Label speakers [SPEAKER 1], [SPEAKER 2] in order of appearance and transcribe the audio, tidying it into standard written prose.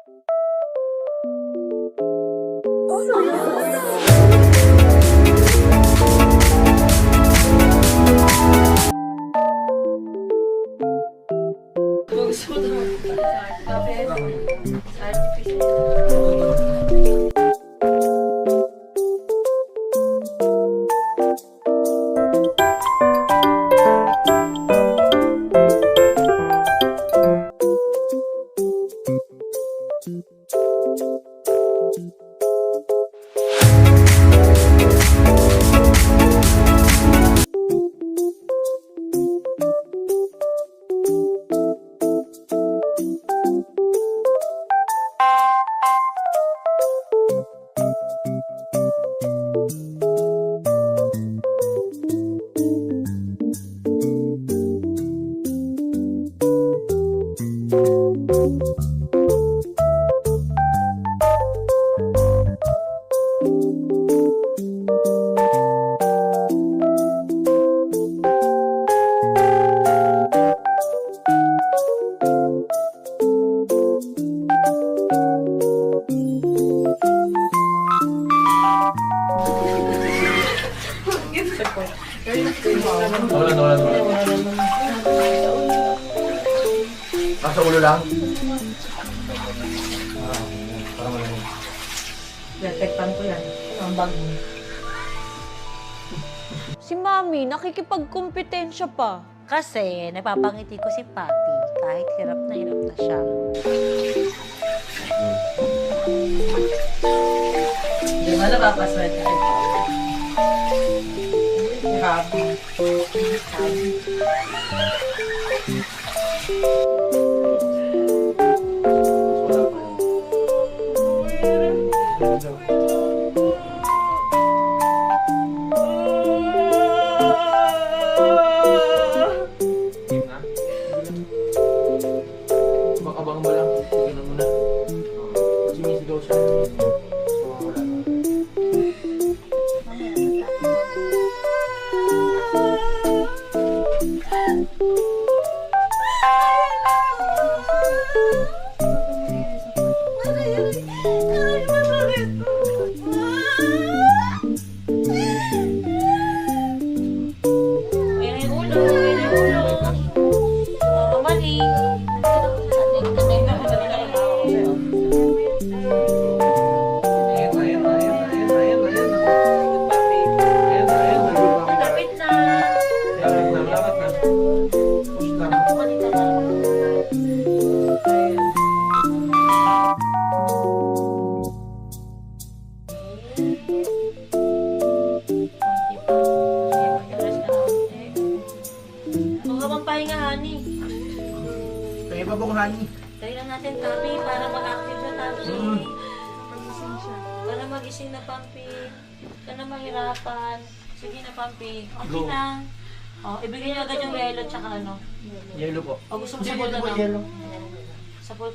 [SPEAKER 1] Wala. Nasa ulo lang? Para malamig.
[SPEAKER 2] Detektan ko yan. Ang bag mo.
[SPEAKER 3] Si Mami, nakikipagkompetensya pa.
[SPEAKER 2] Kasi napapangiti ko si Papi kahit hirap na siya. Di ba napapaswerte ka? Grabe.
[SPEAKER 1] Abang mo lang. Ganun mo na. Sumisigaw siya. Wala na. Kaya pa po ko, honey.
[SPEAKER 2] Try lang natin, Papi, para mag-active na Papi. Para mag-ising na, Papi. Huwag ka na mahirapan. Sige na, Papi. Okay
[SPEAKER 1] Go.
[SPEAKER 2] na. O, ibigay niyo agad yung yellow tsaka ano.
[SPEAKER 1] Yellow po.
[SPEAKER 2] O, gusto mo
[SPEAKER 1] Hindi,
[SPEAKER 2] sa bulkan
[SPEAKER 1] hindi po
[SPEAKER 2] na?
[SPEAKER 1] yellow.
[SPEAKER 2] Sa bulkan.